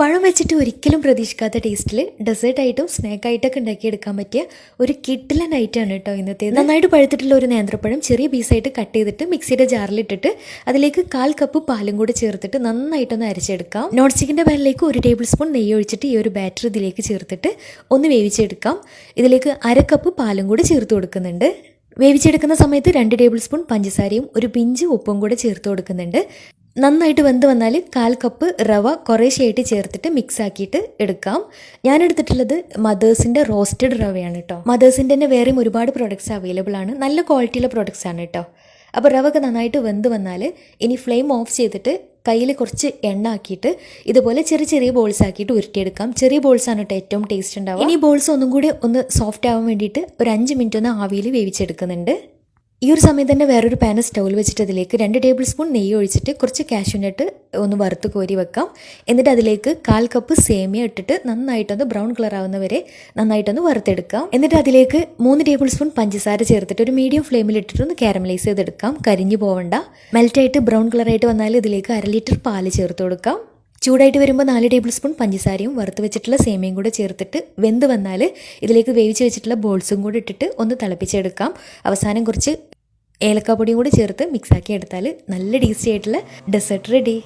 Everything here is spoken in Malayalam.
പഴം വെച്ചിട്ട് ഒരിക്കലും പ്രതീക്ഷിക്കാത്ത ടേസ്റ്റിൽ ഡെസേർട്ടായിട്ടും സ്നാക്കായിട്ടൊക്കെ ഉണ്ടാക്കിയെടുക്കാൻ പറ്റിയ ഒരു കിഡിലൻ ഐറ്റമാണ് കേട്ടോ ഇന്നത്തേത്. നന്നായിട്ട് പഴുത്തിട്ടുള്ള ഒരു നേന്ത്രപ്പഴം ചെറിയ പീസായിട്ട് കട്ട് ചെയ്തിട്ട് മിക്സിയുടെ ജാറിലിട്ടിട്ട് അതിലേക്ക് 1/4 കപ്പ് പാലും കൂടി ചേർത്തിട്ട് നന്നായിട്ടൊന്ന് അരച്ചെടുക്കാം. നോൺ സ്റ്റിക്കിൻ്റെ പാനിലേക്ക് 1 ടേബിൾ സ്പൂൺ നെയ്യ് ഒഴിച്ചിട്ട് ഈ ഒരു ബാറ്റർ ഇതിലേക്ക് ചേർത്തിട്ട് ഒന്ന് വേവിച്ചെടുക്കാം. ഇതിലേക്ക് 1/2 കപ്പ് പാലും കൂടി ചേർത്ത് കൊടുക്കുന്നുണ്ട്. വേവിച്ചെടുക്കുന്ന സമയത്ത് 2 ടേബിൾ സ്പൂൺ പഞ്ചസാരയും ഒരു പിഞ്ച് ഉപ്പും കൂടെ ചേർത്ത് കൊടുക്കുന്നുണ്ട്. നന്നായിട്ട് വെന്ത് വന്നാൽ 1/4 കപ്പ് റവ കുറേശ്ശെയായിട്ട് ചേർത്തിട്ട് മിക്സ് ആക്കിയിട്ട് എടുക്കാം. ഞാൻ എടുത്തിട്ടുള്ളത് മദേഴ്സിൻ്റെ റോസ്റ്റഡ് റവയാണ് കേട്ടോ. മദേഴ്സിൻ്റെ തന്നെ വേറെയും ഒരുപാട് പ്രോഡക്റ്റ്സ് അവൈലബിൾ ആണ്. നല്ല ക്വാളിറ്റിയുള്ള പ്രോഡക്റ്റ്സ് ആണ് കേട്ടോ. അപ്പോൾ റവ ഒക്കെ നന്നായിട്ട് വെന്ത് വന്നാൽ ഇനി ഫ്ലെയിം ഓഫ് ചെയ്തിട്ട് കയ്യിൽ കുറച്ച് എണ്ണ ആക്കിയിട്ട് ഇതുപോലെ ചെറിയ ചെറിയ ബോൾസ് ആക്കിയിട്ട് ഉരുട്ടിയെടുക്കാം. ചെറിയ ബോൾസാണ് കേട്ടോ ഏറ്റവും ടേസ്റ്റ് ഉണ്ടാവുക. ഇനി ബോൾസ് ഒന്നും കൂടി ഒന്ന് സോഫ്റ്റ് ആവാൻ വേണ്ടിയിട്ട് ഒരു 5 മിനിറ്റ് ഒന്ന് ആവിയിൽ വേവിച്ചെടുക്കുന്നുണ്ട്. ഈ ഒരു സമയത്ത് തന്നെ വേറൊരു പാന് സ്റ്റൗവിൽ വെച്ചിട്ട് അതിലേക്ക് 2 ടേബിൾ സ്പൂൺ നെയ്യ് ഒഴിച്ചിട്ട് കുറച്ച് കാഷ്യൂനട്ട് ഒന്ന് വറുത്ത് കോരി വെക്കാം. എന്നിട്ട് അതിലേക്ക് 1/4 കപ്പ് സേമിയ ഇട്ടിട്ട് നന്നായിട്ടൊന്ന് ബ്രൗൺ കളർ ആവുന്നവരെ നന്നായിട്ടൊന്ന് വറുത്തെടുക്കാം. എന്നിട്ട് അതിലേക്ക് 3 ടേബിൾ സ്പൂൺ പഞ്ചസാര ചേർത്തിട്ട് ഒരു മീഡിയം ഫ്ലെയിമിൽ ഇട്ടിട്ട് ഒന്ന് കാരമലൈസ് ചെയ്തെടുക്കാം. കരിഞ്ഞു പോവണ്ട. മെൽറ്റായിട്ട് ബ്രൗൺ കളറായിട്ട് വന്നാൽ ഇതിലേക്ക് 1/2 ലിറ്റർ പാല് ചേർത്ത് കൊടുക്കാം. ചൂടായിട്ട് വരുമ്പോൾ 4 ടേബിൾ സ്പൂൺ പഞ്ചസാരയും വറുത്ത് വെച്ചിട്ടുള്ള സേമിയയും കൂടെ ചേർത്തിട്ട് വെന്ത് വന്നാൽ ഇതിലേക്ക് വേവിച്ച് വെച്ചിട്ടുള്ള ബോൾസും കൂടി ഇട്ടിട്ട് ഒന്ന് തിളപ്പിച്ചെടുക്കാം. അവസാനം കുറച്ച് ഏലക്കാപ്പൊടിയും കൂടി ചേർത്ത് മിക്സാക്കി എടുത്താൽ നല്ല ടേസ്റ്റി ആയിട്ടുള്ള ഡെസേർട്ട് റെഡി.